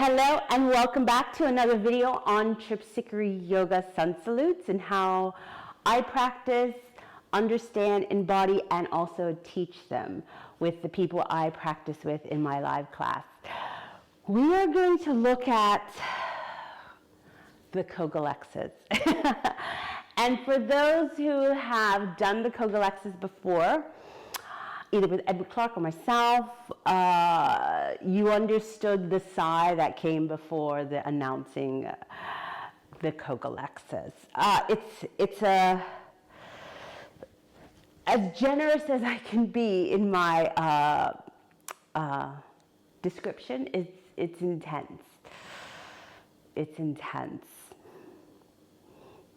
Hello and welcome back to another video on Tripsichore Yoga Sun Salutes and how I practice, understand, embody, and also teach them with the people I practice with in my live class. We are going to look at the Khogolexis. And for those who have done the Khogolexis before, either with Edward Clark or myself, you understood the sigh that came before the announcing the Khogolexis. It's as generous as I can be in my description. It's intense. It's intense.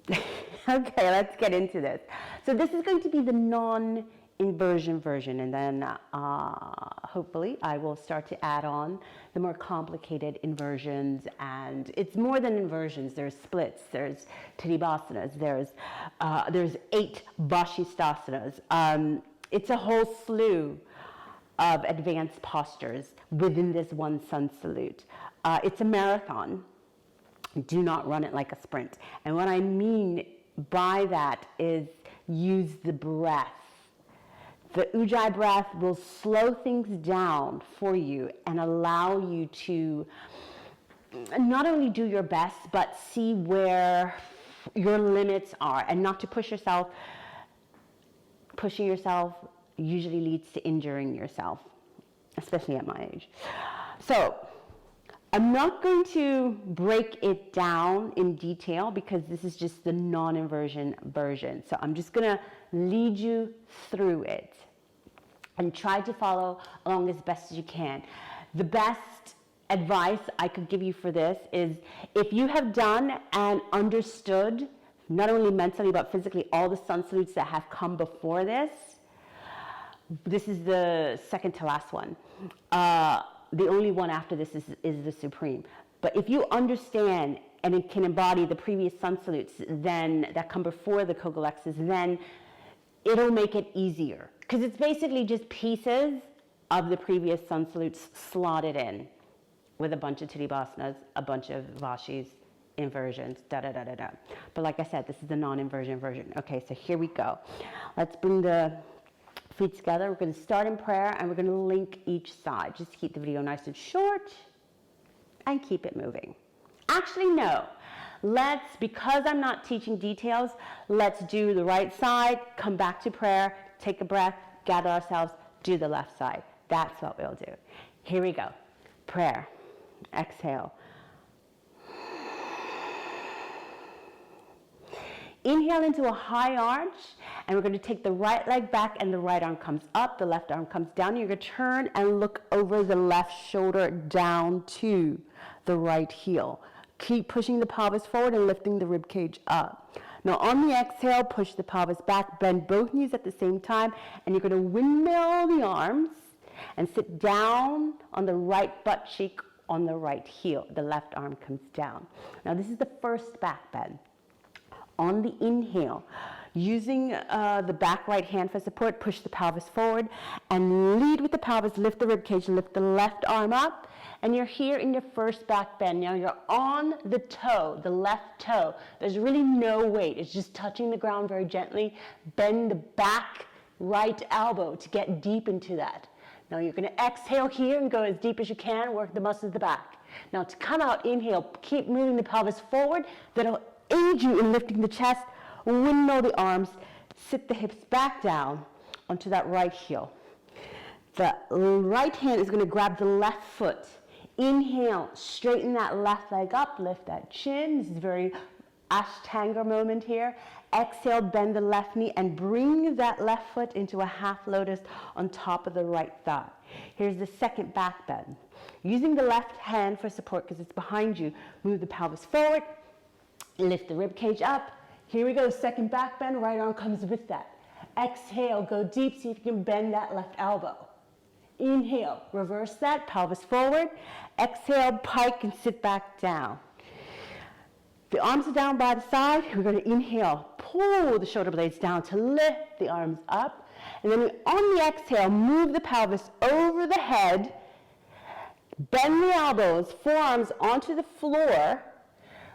Okay, let's get into this. So this is going to be the non-inversion version, and then hopefully I will start to add on the more complicated inversions. And it's more than inversions. There's splits, there's tadibhasanas, there's 8 vashistasanas. It's a whole slew of advanced postures within this one sun salute. It's a marathon. Do not run it like a sprint. And what I mean by that is use the breath. The Ujjayi breath will slow things down for you and allow you to not only do your best, but see where your limits are and not to push yourself. Pushing yourself usually leads to injuring yourself, especially at my age. So I'm not going to break it down in detail because this is just the non-inversion version. So I'm just going to lead you through it and try to follow along as best as you can. The best advice I could give you for this is if you have done and understood, not only mentally but physically, all the sun salutes that have come before this, this is the second to last one. The only one after this is the supreme. But if you understand and it can embody the previous sun salutes then that come before the Khogolexis, then it'll make it easier. Because it's basically just pieces of the previous sun salutes slotted in with a bunch of tadibhasanas, a bunch of vashis, inversions, da-da-da-da-da. But like I said, this is the non-inversion version. Okay, so here we go. Let's bring the feet together. We're going to start in prayer and we're going to link each side. Just keep the video nice and short and keep it moving. Actually, no. Because I'm not teaching details, let's do the right side, come back to prayer, take a breath, gather ourselves, do the left side. That's what we'll do. Here we go. Prayer. Exhale. Inhale into a high arch, and we're going to take the right leg back and the right arm comes up, the left arm comes down. You're going to turn and look over the left shoulder down to the right heel. Keep pushing the pelvis forward and lifting the rib cage up. Now on the exhale, push the pelvis back, bend both knees at the same time, and you're going to windmill the arms and sit down on the right butt cheek on the right heel. The left arm comes down. Now this is the first back bend. On the inhale, using the back right hand for support, push the pelvis forward and lead with the pelvis, lift the rib cage, lift the left arm up, and you're here in your first back bend. Now you're on the toe, the left toe. There's really no weight. It's just touching the ground very gently. Bend the back right elbow to get deep into that. Now you're going to exhale here and go as deep as you can, work the muscles of the back. Now to come out, inhale, keep moving the pelvis forward. That'll aid you in lifting the chest, windmill the arms, sit the hips back down onto that right heel. The right hand is going to grab the left foot. Inhale, straighten that left leg up, lift that chin. This is a very Ashtanga moment here. Exhale, bend the left knee and bring that left foot into a half lotus on top of the right thigh. Here's the second back bend. Using the left hand for support because it's behind you, move the pelvis forward. Lift the rib cage up. Here we go, second back bend, right arm comes with that. Exhale, go deep, see if you can bend that left elbow. Inhale, reverse that, pelvis forward. Exhale, pike and sit back down. The arms are down by the side. We're going to inhale, pull the shoulder blades down to lift the arms up. And then on the exhale, move the pelvis over the head, Bend the elbows, forearms onto the floor.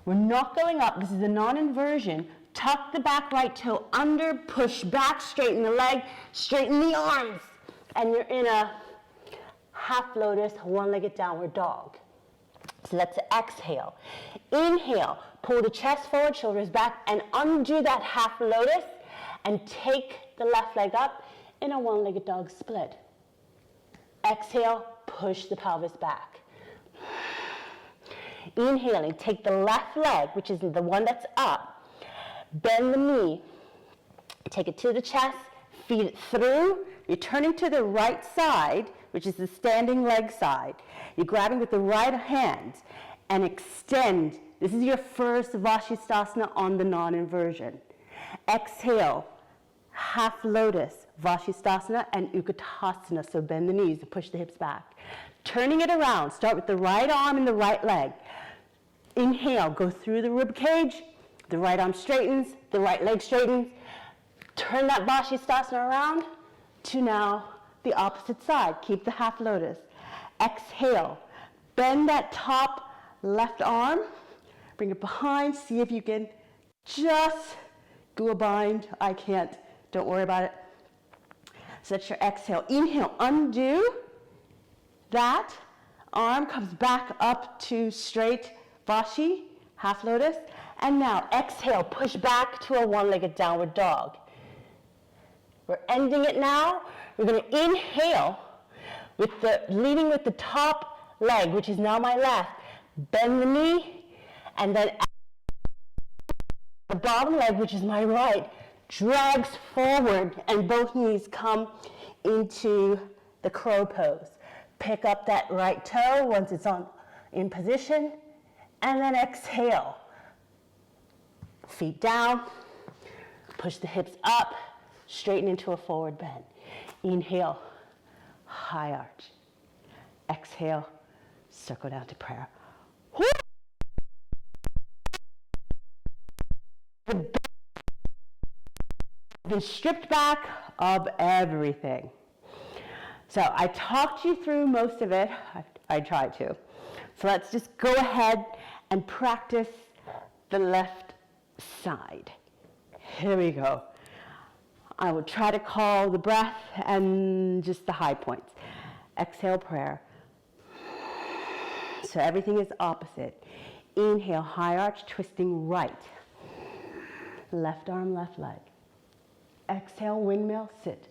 We're not going up. This is a non-inversion. Tuck the back right toe under, push back, straighten the leg, straighten the arms. And you're in a half lotus, one-legged downward dog. So let's exhale. Inhale, pull the chest forward, shoulders back, and undo that half lotus, and take the left leg up in a one-legged dog split. Exhale, push the pelvis back. Inhaling, take the left leg, which is the one that's up, bend the knee, take it to the chest, feed it through. You're turning to the right side, which is the standing leg side. You're grabbing with the right hand and extend. This is your first Vashisthasana on the non-inversion. Exhale, half lotus, Vashisthasana and Utkatasana, so bend the knees and push the hips back. Turning it around, start with the right arm and the right leg. Inhale, go through the rib cage, the right arm straightens, the right leg straightens. Turn that Vashisthasana around to now the opposite side. Keep the half lotus. Exhale, bend that top left arm, bring it behind, see if you can just do a bind. I can't, don't worry about it. So that's your exhale. Inhale, undo that. Arm comes back up to straight Vashi, half lotus. And now exhale, push back to a one-legged downward dog. We're ending it now. We're going to inhale, leading with the top leg, which is now my left. Bend the knee, and then the bottom leg, which is my right, drags forward, and both knees come into the crow pose. Pick up that right toe once it's in position, and then exhale. Feet down, push the hips up, straighten into a forward bend. Inhale, high arch. Exhale, circle down to prayer. Been stripped back of everything. So I talked you through most of it. I tried to. So let's just go ahead and practice the left side. Here we go. I will try to call the breath and just the high points. Exhale, prayer. So everything is opposite. Inhale, high arch, twisting right. Left arm, left leg. Exhale, windmill, sit.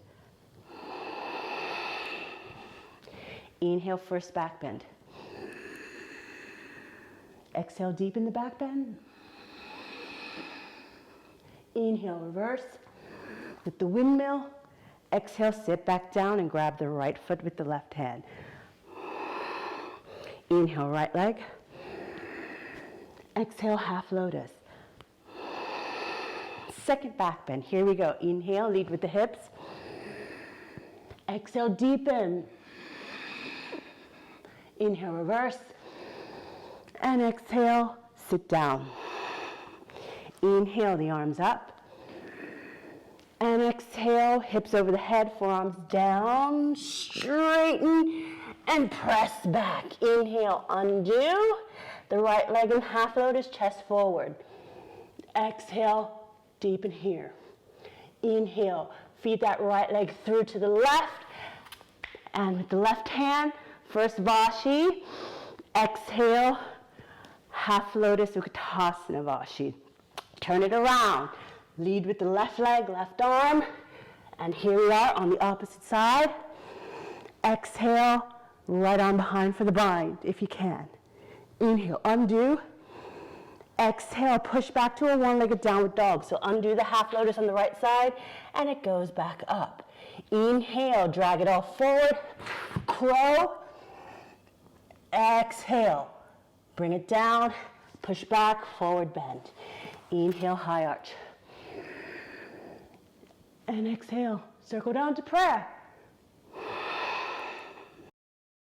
Inhale, first back bend. Exhale, deepen the back bend. Inhale, reverse with the windmill. Exhale, sit back down and grab the right foot with the left hand. Inhale, right leg. Exhale, half lotus. Second back bend. Here we go. Inhale, lead with the hips. Exhale, deepen. Inhale, reverse. And exhale, sit down. Inhale, the arms up. And exhale, hips over the head, forearms down, straighten, and press back. Inhale, undo. The right leg in half lotus, chest forward. Exhale, deepen here. Inhale, feed that right leg through to the left. And with the left hand, first Vashi. Exhale, half lotus, Utkatasana Vashi. Turn it around. Lead with the left leg, left arm. And here we are on the opposite side. Exhale, right arm behind for the bind, if you can. Inhale, undo. Exhale, push back to a one-legged downward dog. So undo the half lotus on the right side, and it goes back up. Inhale, drag it all forward. Crow. Exhale, bring it down, push back, forward bend. Inhale, high arch. And exhale, circle down to prayer.